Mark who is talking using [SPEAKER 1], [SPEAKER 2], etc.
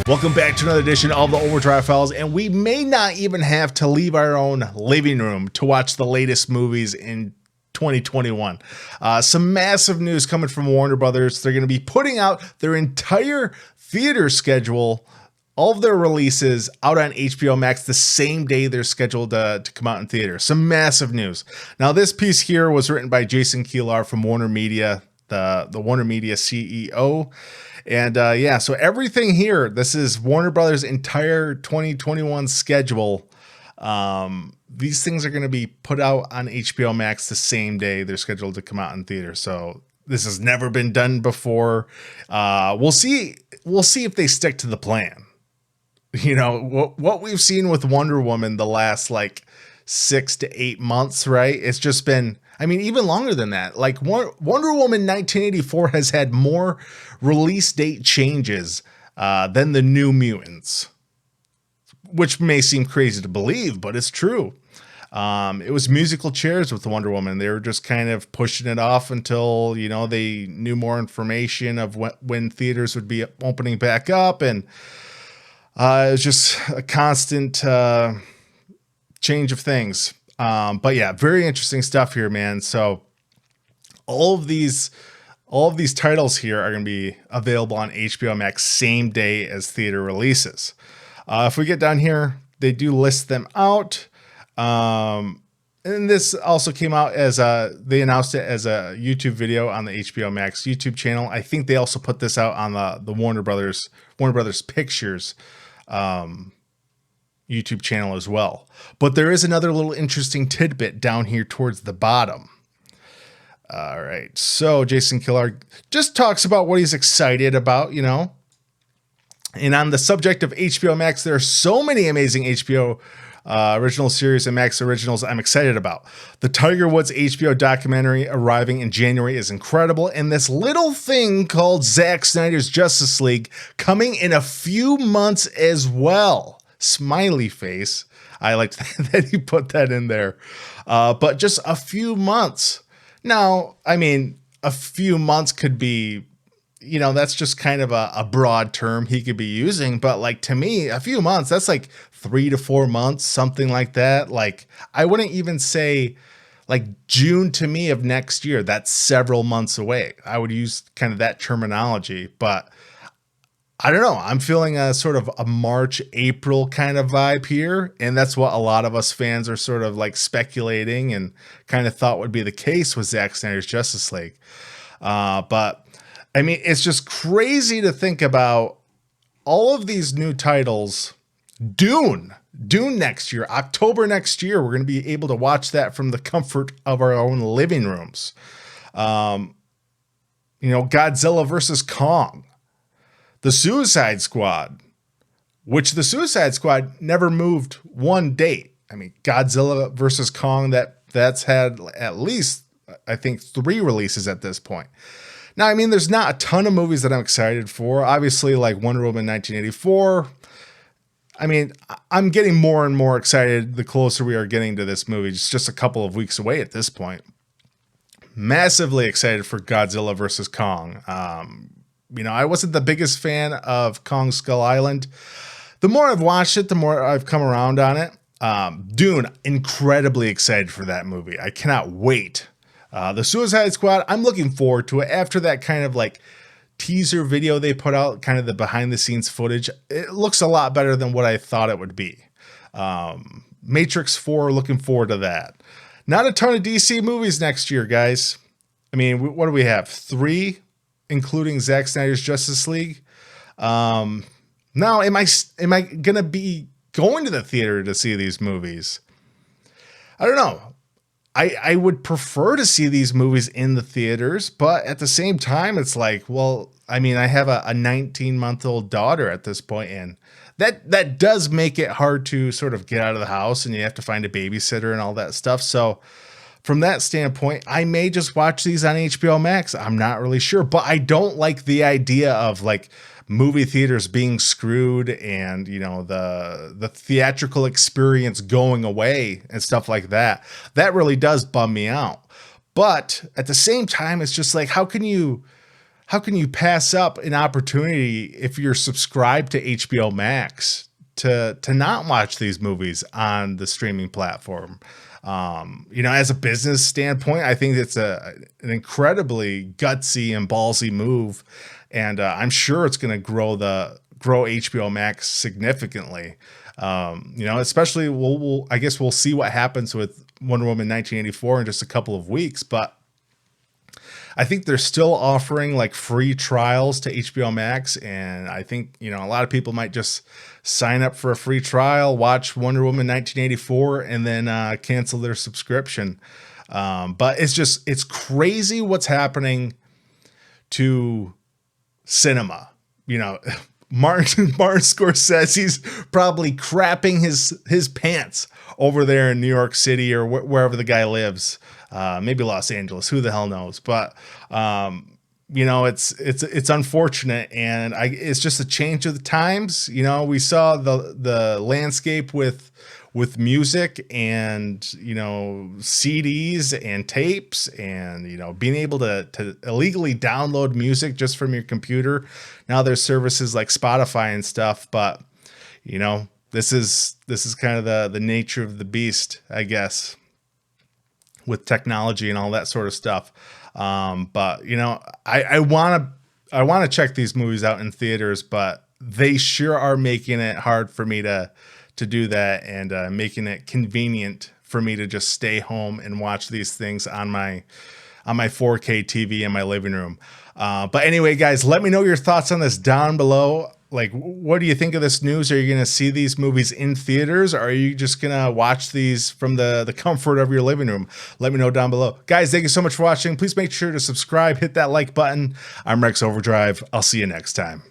[SPEAKER 1] Welcome back to another edition of the Overdrive Files, and we may not even have to leave our own living room to watch the latest movies in 2021. Some massive news coming from Warner Brothers. They're going to be putting out their entire theater schedule, all of their releases out on HBO Max the same day they're scheduled to come out in theater. Some massive news. Now, this piece here was written by Jason Kilar from Warner Media, the Warner Media CEO. And yeah, so everything here, this is Warner Brothers' entire 2021 schedule. These things are going to be put out on HBO Max the same day they're scheduled to come out in theater. So this has never been done before. We'll see if they stick to the plan. You know, what we've seen with Wonder Woman the last like 6 to 8 months, right? It's just been, I mean, even longer than that. Like Wonder Woman 1984 has had more release date changes than the New Mutants, which may seem crazy to believe, but it's true. It was musical chairs with Wonder Woman. They were just kind of pushing it off until, you know, they knew more information of when theaters would be opening back up. And it was just a constant change of things. But yeah, very interesting stuff here, man. So all of these titles here are going to be available on HBO Max same day as theater releases. If we get down here, they do list them out. And this also came out as they announced it as a YouTube video on the HBO Max YouTube channel. I think they also put this out on the Warner Brothers Pictures YouTube channel as well. But there is another little interesting tidbit down here towards the bottom. All right. So Jason Kilar just talks about what he's excited about, you know. And on the subject of HBO Max, there are so many amazing HBO original series and Max originals I'm excited about. The Tiger Woods HBO documentary arriving in January is incredible. And this little thing called Zack Snyder's Justice League coming in a few months as well. Smiley face. I liked that he put that in there. But just a few months. Now, I mean, a few months could be, you know, that's just kind of a broad term he could be using. But like, to me, a few months, that's like 3 to 4 months, something like that. Like, I wouldn't even say like June to me of next year. That's several months away. I would use kind of that terminology, but I don't know. I'm feeling a sort of a March, April kind of vibe here. And that's what a lot of us fans are sort of like speculating and kind of thought would be the case with Zack Snyder's Justice League. But I mean, it's just crazy to think about all of these new titles. Dune next year, October next year, we're going to be able to watch that from the comfort of our own living rooms. You know, Godzilla versus Kong. The Suicide Squad, which the Suicide Squad never moved one date. I mean, Godzilla versus Kong, that's had at least, I think, 3 releases at this point. Now, I mean, there's not a ton of movies that I'm excited for. Obviously, like Wonder Woman 1984. I mean, I'm getting more and more excited the closer we are getting to this movie. It's just a couple of weeks away at this point. Massively excited for Godzilla versus Kong. You know, I wasn't the biggest fan of Kong Skull Island. The more I've watched it, the more I've come around on it. Dune, incredibly excited for that movie. I cannot wait. The Suicide Squad, I'm looking forward to it. After that kind of like teaser video they put out, kind of the behind the scenes footage, it looks a lot better than what I thought it would be. Matrix 4, looking forward to that. Not a ton of DC movies next year, guys. I mean, what do we have? 3? Including Zack Snyder's Justice League. Now, am I gonna be going to the theater to see these movies? I don't know. I would prefer to see these movies in the theaters, but at the same time, it's like, well, I mean, I have a 19-month-old daughter at this point, and that does make it hard to sort of get out of the house, and you have to find a babysitter and all that stuff. So from that standpoint, I may just watch these on HBO Max. I'm not really sure, but I don't like the idea of like movie theaters being screwed and, you know, the theatrical experience going away and stuff like that. That really does bum me out. But at the same time, it's just like, how can you pass up an opportunity if you're subscribed to HBO Max to not watch these movies on the streaming platform? As a business standpoint, I think it's an incredibly gutsy and ballsy move, and I'm sure it's going to grow HBO Max significantly. Especially I guess we'll see what happens with Wonder Woman 1984 in just a couple of weeks, but I think they're still offering like free trials to HBO Max. And I think, a lot of people might just sign up for a free trial, watch Wonder Woman 1984, and then cancel their subscription. But it's crazy what's happening to cinema. Martin Scorsese's probably crapping his pants over there in New York City or wherever the guy lives. Maybe Los Angeles, who the hell knows? But it's unfortunate, and it's just a change of the times. We saw the landscape with music and CDs and tapes and being able to illegally download music just from your computer. Now there's services like Spotify and stuff, but this is kind of the nature of the beast, I guess, with technology and all that sort of stuff. But I want to check these movies out in theaters, but they sure are making it hard for me to do that, and making it convenient for me to just stay home and watch these things on my 4K TV in my living room. But anyway, guys, let me know your thoughts on this down below. Like, what do you think of this news? Are you going to see these movies in theaters, or are you just going to watch these from the comfort of your living room? Let me know down below. Guys, thank you so much for watching. Please make sure to subscribe, hit that like button. I'm Rex Overdrive. I'll see you next time.